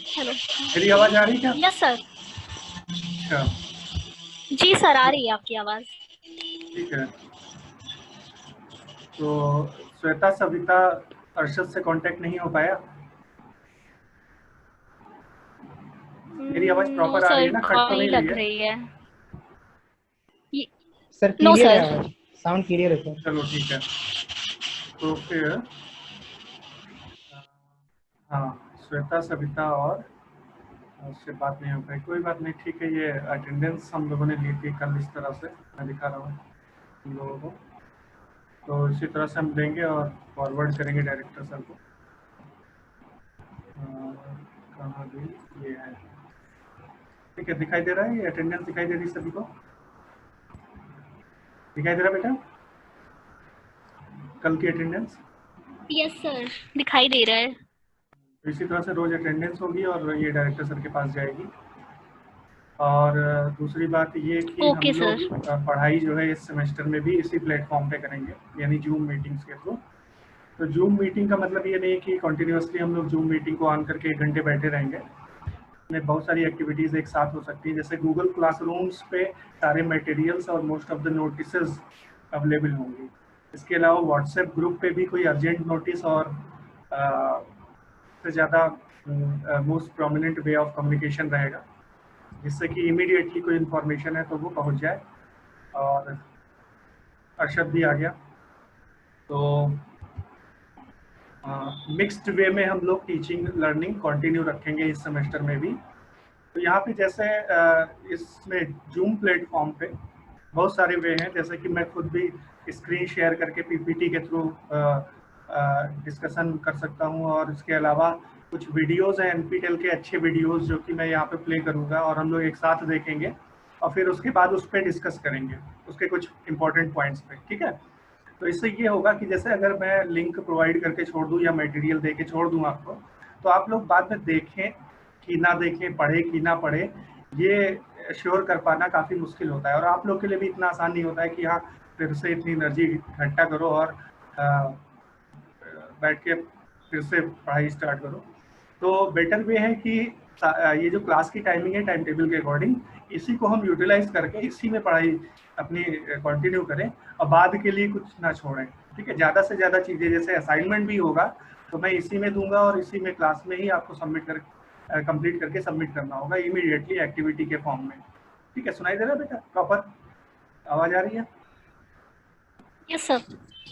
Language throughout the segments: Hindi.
हेलो। मेरी आवाज आ रही है क्या? Yes sir. अच्छा। जी सर, आ रही है आपकी आवाज। ठीक है। तो श्वेता, सविता, अरशद से कांटेक्ट नहीं हो पाया? मेरी आवाज नो प्रॉपर आ रही है सर, ना? कट तो नहीं नहीं रही लग है? रही है। सर नो क्लियर है सर। आवाज। साउंड क्लियर है सर। चलो ठीक है। तो फिर हाँ, श्वेता, सविता और उससे बात नहीं हो पाई। कोई बात नहीं, ठीक है। ये अटेंडेंस हम लोगों ने ली थी कल इस तरह से, मैं दिखा रहा हूँ हम लोगों को। तो इसी तरह से हम देंगे और फॉरवर्ड करेंगे डायरेक्टर सर को। कहाँ भी ये है? ठीक है, दिखाई दे रहा है? ये अटेंडेंस दिखाई दे रही है सभी को? दिखाई दे रहा है बेटा कल की अटेंडेंस? यस सर, दिखाई दे रहा है। तो इसी तरह से रोज अटेंडेंस होगी और ये डायरेक्टर सर के पास जाएगी। और दूसरी बात ये कि हम ओके लोग सर। पढ़ाई जो है इस सेमेस्टर में भी इसी प्लेटफॉर्म पे करेंगे, यानी जूम मीटिंग्स के थ्रू। तो जूम मीटिंग का मतलब ये नहीं कि कंटिन्यूअसली हम लोग जूम मीटिंग को ऑन करके 1 घंटे बैठे रहेंगे। इसमें बहुत सारी एक्टिविटीज़ एक साथ हो सकती है, जैसे गूगल क्लासरूम्स पे सारे मटेरियल्स और most of the notices available होंगी। इसके अलावा व्हाट्सएप ग्रुप पे भी कोई अर्जेंट नोटिस और से ज़्यादा most prominent way of communication रहेगा, जिससे कि इमीडिएटली कोई इन्फॉर्मेशन है तो वो पहुंच जाए। और अरशद भी आ गया। तो मिक्स्ड वे में हम लोग टीचिंग लर्निंग कंटिन्यू रखेंगे इस सेमेस्टर में भी। तो यहाँ पे जैसे इसमें जूम प्लेटफॉर्म पे बहुत सारे वे हैं, जैसे कि मैं खुद भी स्क्रीन शेयर करके पीपीटी के थ्रू डिस्कशन कर सकता हूँ। और इसके अलावा कुछ वीडियोज़ हैं एनपीटेल के, अच्छे वीडियोज़, जो कि मैं यहाँ पे प्ले करूँगा और हम लोग एक साथ देखेंगे और फिर उसके बाद उस पर डिस्कस करेंगे उसके कुछ इंपॉर्टेंट पॉइंट्स पे। ठीक है। तो इससे ये होगा कि जैसे अगर मैं लिंक प्रोवाइड करके छोड़ दूँ या मटेरियल दे के छोड़ दूँ आपको, तो आप लोग बाद में देखें कि ना देखें, पढ़े कि ना पढ़े, ये श्योर कर पाना काफ़ी मुश्किल होता है। और आप लोग के लिए भी इतना आसान नहीं होता है कि हाँ, फिर से इतनी एनर्जी इकट्ठा करो और बैठ के फिर से पढ़ाई स्टार्ट करो। तो बेटर वे है कि ये जो क्लास की टाइमिंग है टाइम टेबल के अकॉर्डिंग, इसी को हम यूटिलाइज करके इसी में पढ़ाई अपनी कंटिन्यू करें और बाद के लिए कुछ ना छोड़ें। ठीक है। ज़्यादा से ज़्यादा चीज़ें, जैसे असाइनमेंट भी होगा तो मैं इसी में दूंगा और इसी में क्लास में ही आपको सबमिट कर कंप्लीट करके सबमिट करना होगा इमीडिएटली एक्टिविटी के फॉर्म में। ठीक है। सुनाई दे रहा है बेटा? प्रॉपर आवाज़ आ रही है? Yes sir.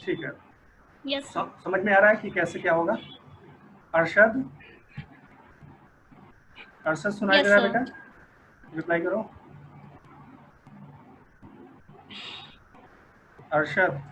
ठीक है। Yes sir. समझ में आ रहा है कि कैसे क्या होगा? अरशद, अरशद सुनाई दे यस रहा है सर। बेटा? रिप्लाई करो अरशद।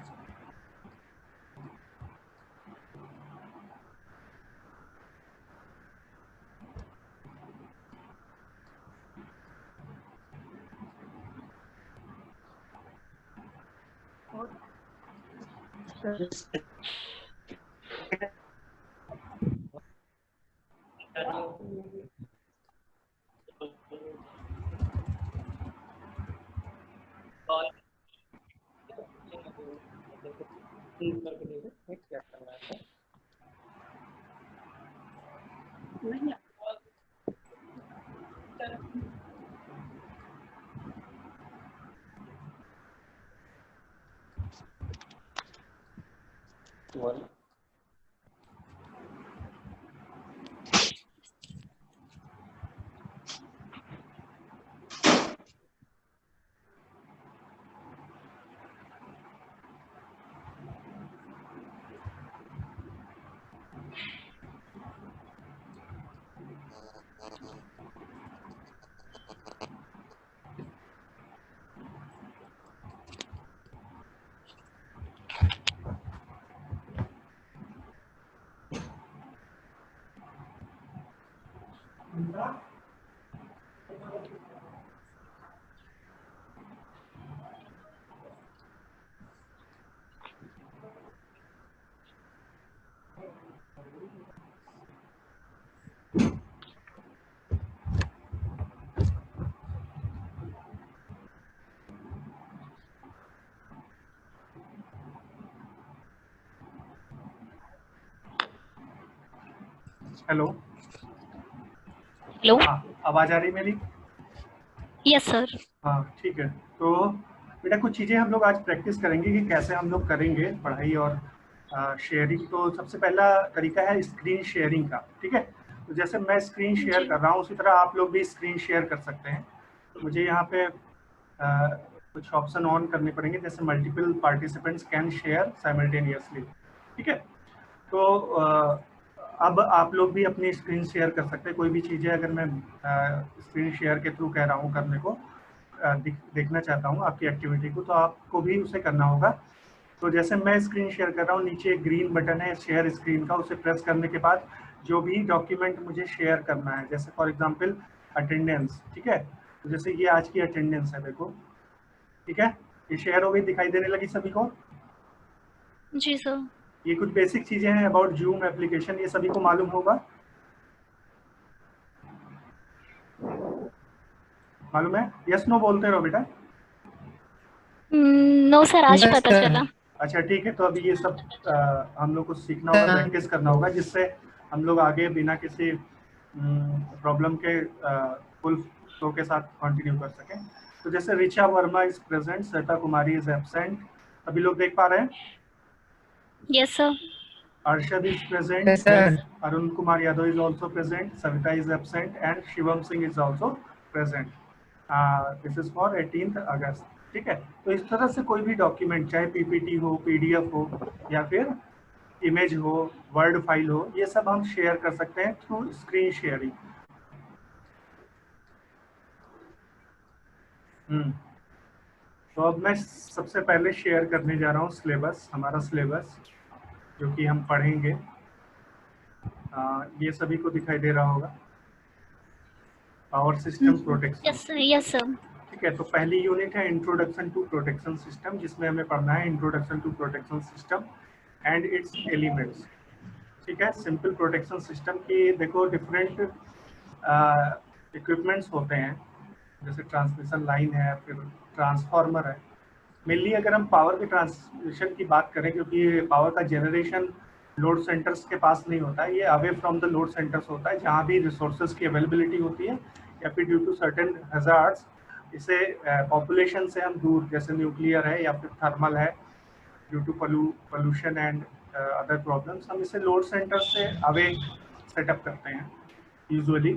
हेलो। हेलो। हाँ, आवाज आ रही है मेरी? Yes sir. हाँ ठीक है। तो बेटा कुछ चीज़ें हम लोग आज प्रैक्टिस करेंगे कि कैसे हम लोग करेंगे पढ़ाई और शेयरिंग। तो सबसे पहला तरीका है स्क्रीन शेयरिंग का, ठीक है। तो जैसे मैं स्क्रीन शेयर जी। कर रहा हूँ उसी तरह आप लोग भी स्क्रीन शेयर कर सकते हैं। मुझे यहाँ पे कुछ ऑप्शन ऑन करने पड़ेंगे, जैसे multiple participants can share simultaneously, ठीक है। तो अब आप लोग भी अपनी स्क्रीन शेयर कर सकते हैं। कोई भी चीज़ें अगर मैं स्क्रीन शेयर के थ्रू कह रहा हूँ करने को, देखना चाहता हूँ आपकी एक्टिविटी को, तो आपको भी उसे करना होगा। तो जैसे मैं स्क्रीन शेयर कर रहा हूँ, नीचे एक ग्रीन बटन है शेयर स्क्रीन का, उसे प्रेस करने के बाद जो भी डॉक्यूमेंट मुझे शेयर करना है, जैसे फॉर एग्जांपल अटेंडेंस, ठीक है। तो जैसे ये आज की अटेंडेंस है, देखो, ठीक है। ये शेयर हो गई, दिखाई देने लगी सभी को। जी सर। ये कुछ बेसिक चीज़ें हैं अबाउट जूम एप्लीकेशन, ये सभी को मालूम होगा, मालूम है? यस नो बोलते रहो बेटा। नो सर, आज यस पता सर। चला। अच्छा ठीक है। तो अभी ये सब हम लोग को सीखना होगा, प्रैक्टिस करना होगा, जिससे हम लोग आगे बिना किसी प्रॉब्लम के फुल फ्लो के साथ कंटिन्यू कर सकें। तो जैसे Richa Verma is present, Shweta Kumari is absent, सभी लोग देख पा रहे हैं। Yes sir. Arshad is present, yes sir. Arun Kumar Yadav is also present, Savita is absent, and Shivam Singh is also present. This is for 18th अगस्त, ठीक है। तो इस तरह से कोई भी डॉक्यूमेंट, चाहे पीपीटी हो, पीडीएफ हो, या फिर इमेज हो, वर्ड फाइल हो, ये सब हम शेयर कर सकते हैं थ्रू स्क्रीन शेयरिंग। तो अब मैं सबसे पहले शेयर करने जा रहा हूँ सिलेबस, हमारा सिलेबस जो कि हम पढ़ेंगे। ये सभी को दिखाई दे रहा होगा, power system protection, yes sir. Yes sir. ठीक है। तो पहली यूनिट है इंट्रोडक्शन टू प्रोटेक्शन सिस्टम, जिसमें हमें पढ़ना है introduction to protection system and its elements, ठीक है। सिंपल प्रोटेक्शन सिस्टम की देखो डिफरेंट इक्विपमेंट्स होते हैं, जैसे ट्रांसमिशन लाइन है, फिर ट्रांसफार्मर है। मेनली अगर हम पावर के ट्रांसमिशन की बात करें, क्योंकि पावर का जनरेशन लोड सेंटर्स के पास नहीं होता है, ये away from the load centres होता है, जहाँ भी रिसोर्सेज की अवेलेबिलिटी होती है, या फिर ड्यू टू सर्टेन हजार्ड्स, इसे पॉपुलेशन से हम दूर, जैसे न्यूक्लियर है या फिर थर्मल है, due to pollution and other problems, हम इसे लोड सेंटर से अवे सेटअप करते हैं यूजुअली।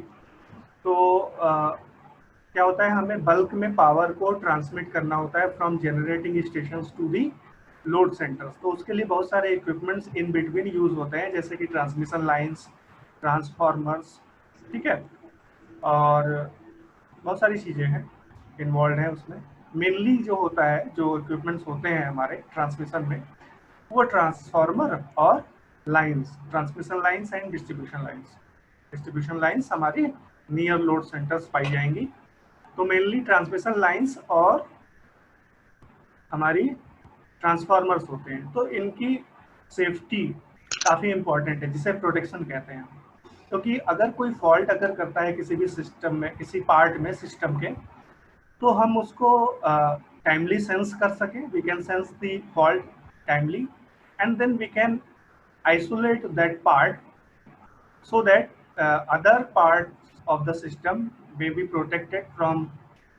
तो क्या होता है, हमें बल्क में पावर को ट्रांसमिट करना होता है from generating stations to the load centres. तो उसके लिए बहुत सारे इक्विपमेंट्स इन बिटवीन यूज होते हैं, जैसे कि ट्रांसमिशन लाइंस, ट्रांसफार्मर्स, ठीक है। और बहुत सारी चीज़ें हैं इन्वॉल्व हैं उसमें। मेनली जो होता है, जो इक्विपमेंट्स होते हैं हमारे ट्रांसमिशन में, वो ट्रांसफार्मर और lines, transmission lines and distribution lines. Distribution lines हमारी नियर लोड सेंटर्स पाई जाएंगी। तो मेनली ट्रांसमिशन लाइंस और हमारी ट्रांसफार्मर्स होते हैं, तो इनकी सेफ्टी काफ़ी इम्पॉर्टेंट है, जिसे प्रोटेक्शन कहते हैं। क्योंकि अगर कोई फॉल्ट अगर करता है किसी भी सिस्टम में, किसी पार्ट में सिस्टम के, तो हम उसको टाइमली सेंस कर सकें, we can sense the fault timely, and then we can isolate that part so that other parts of the system may be protected from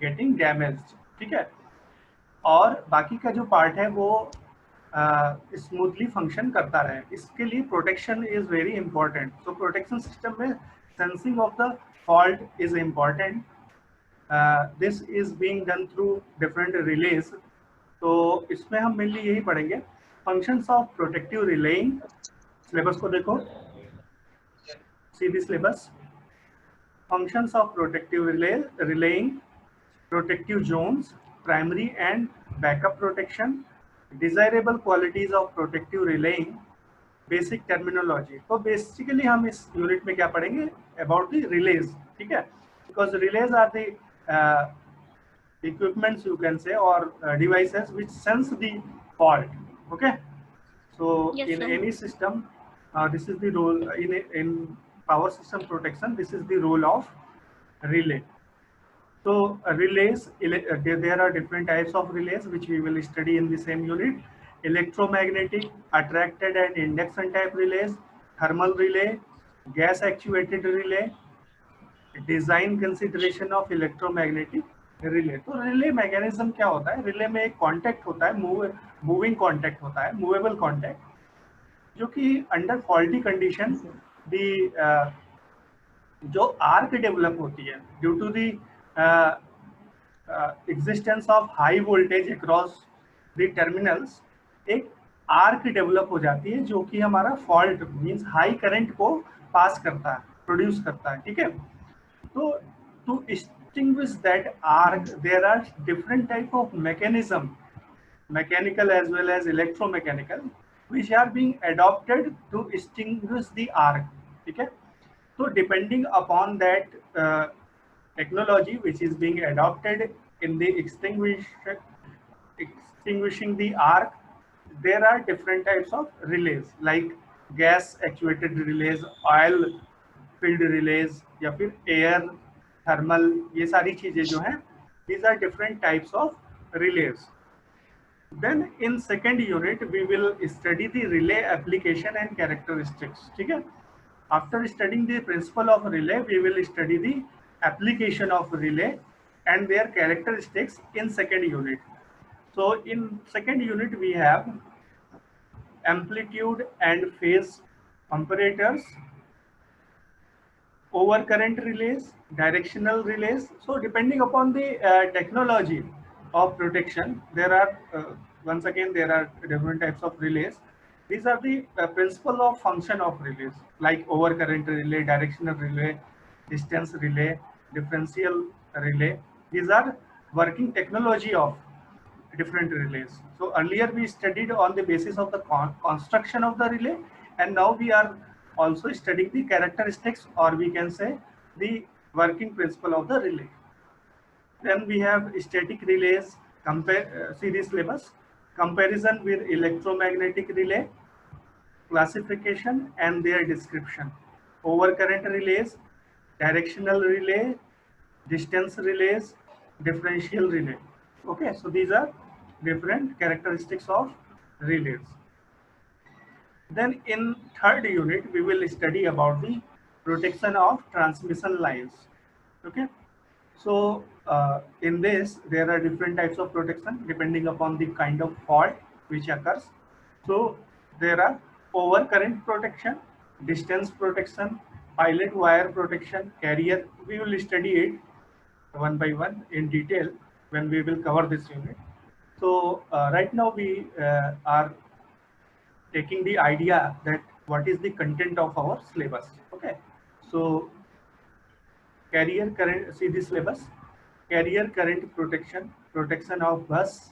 getting damaged, ठीक है। और बाकी का जो पार्ट है वो स्मूथली फंक्शन करता रहे, इसके लिए protection is very important. So protection system में sensing of the fault is important. This is being done through different relays. तो इसमें हम मेनली यही पढ़ेंगे, functions of protective relaying. Syllabus को देखो, see the syllabus. Functions of protective relaying, protective zones, primary and backup protection, desirable qualities of protective relaying, basic terminology। तो बेसिकली हम इस यूनिट में क्या पढ़ेंगे, अबाउट द रिलेज, ठीक है। Because relays are the equipments you can say, or devices which sense the fault, okay। So Yes, in sir. any system, this is the role in power system protection, this is the role of relay. So relays, there are different types of relays which we will study in the same unit. Electromagnetic, attracted and induction type relays, thermal relay, gas actuated relay, design consideration of electromagnetic relay. तो रिले मैकेनिज्म क्या होता है? रिले में एक कॉन्टैक्ट होता है, मूविंग कॉन्टैक्ट होता है, मूवेबल कॉन्टैक्ट, जो कि अंडर फॉल्टी कंडीशन दी जो आर्क डेवलप होती है due to the existence of high voltage across the terminals, एक आर्क डेवलप हो जाती है जो कि हमारा फॉल्ट मींस हाई करंट को पास करता है, प्रोड्यूस करता है। ठीक है, तो to extinguish that arc there are different type of mechanism, mechanical as well as electromechanical, which are being adopted to extinguish the arc। ठीक है, so depending upon that technology which is being adopted in the extinguishing the arc, there are different types of relays like gas actuated relays, oil filled relays, या फिर air thermal, ये सारी चीजें जो हैं, these are different types of relays। Then in second unit we will study the relay application and characteristics। ठीक है, after studying the principle of relay we will study the application of relay and their characteristics in second unit। So in second unit we have amplitude and phase comparators, overcurrent relays, directional relays। So depending upon the technology of protection, there are once again there are different types of relays। These are the principle of function of relays like overcurrent relay, directional relay, distance relay, differential relay। These are working technology of different relays। So earlier we studied on the basis of the construction of the relay, and now we are also studying the characteristics, or we can say the working principle of the relay। Then we have static relays, series syllabus, comparison with electromagnetic relay, classification and their description, overcurrent relays, directional relay, distance relays, differential relay। Okay, so these are different characteristics of relays। Then in third unit we will study about the protection of transmission lines। Okay, so in this there are different types of protection depending upon the kind of fault which occurs। So there are overcurrent protection, distance protection, pilot wire protection, carrier। We will study it one by one in detail when we will cover this unit। So right now we are taking the idea that what is the content of our syllabus। Okay, so carrier current, see the syllabus: carrier current protection, protection of bus,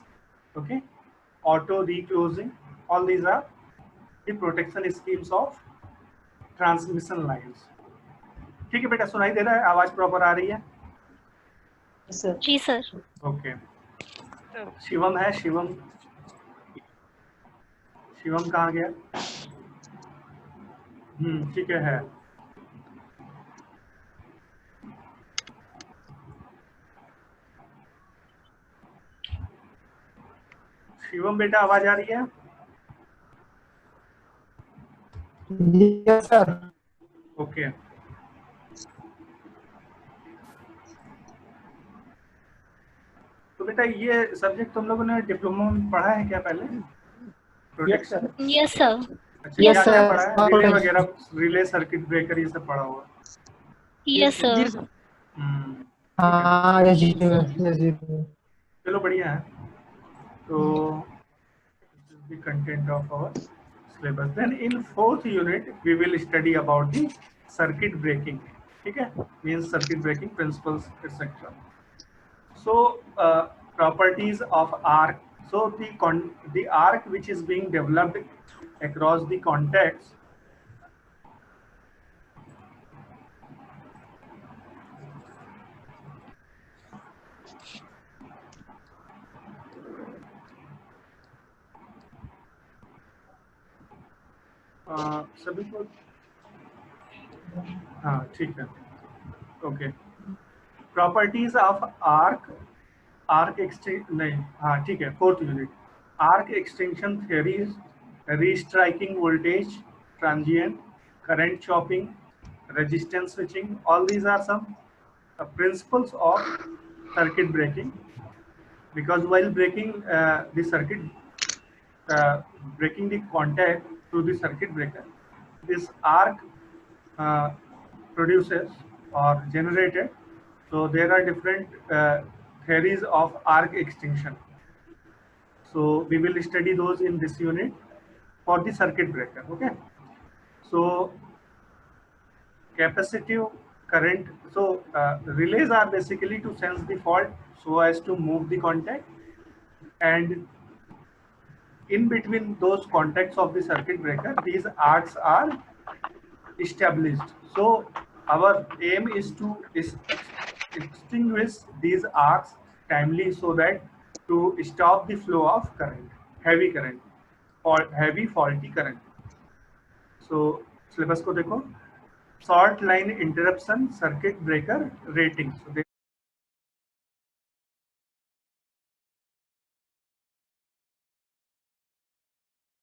okay, auto reclosing, all these are the protection schemes of transmission lines। ठीक है बेटा, सुनाई दे रहा है? आवाज प्रॉपर आ रही है? जी सर। ओके, शिवम है, शिवम, शिवम कहाँ गया? ठीक है। शिवम बेटा आवाज आ रही है? Yes sir. ओके, तो बेटा ये सब्जेक्ट तुम लोगों ने डिप्लोमा में पढ़ा है क्या पहले? प्रोटेक्शन? Yes sir. अच्छा, Yes, क्या क्या sir. पढ़ा है? रिले वगैरह, रिले, सर्किट ब्रेकर, ये सब पढ़ा हुआ? Yes sir. ठीक है, हाँ यस जी, यस जी। चलो बढ़िया है। तो the content of our syllabus। Then in fourth unit we will study about the circuit breaking। ठीक है, means circuit breaking principles etc। So properties of arc। So the arc which is being developed across the contacts सभी को, हाँ ठीक है, okay. Properties of arc, arc extension नहीं, हाँ ठीक है, fourth unit, arc extension theories, restriking voltage, transient, current chopping, resistance switching, all these are some principles of circuit breaking, because while breaking the circuit, breaking the contact through the circuit breaker, this arc uh, produces or generated. So there are different theories of arc extinction. So we will study those in this unit for the circuit breaker. Okay. So capacitive current. So relays are basically to sense the fault so as to move the contact, and in between those contacts of the circuit breaker, these arcs are established. So our aim is to extinguish these arcs timely so that to stop the flow of current, heavy current, or heavy faulty current. So syllabus को देखो, short line interruption circuit breaker rating. So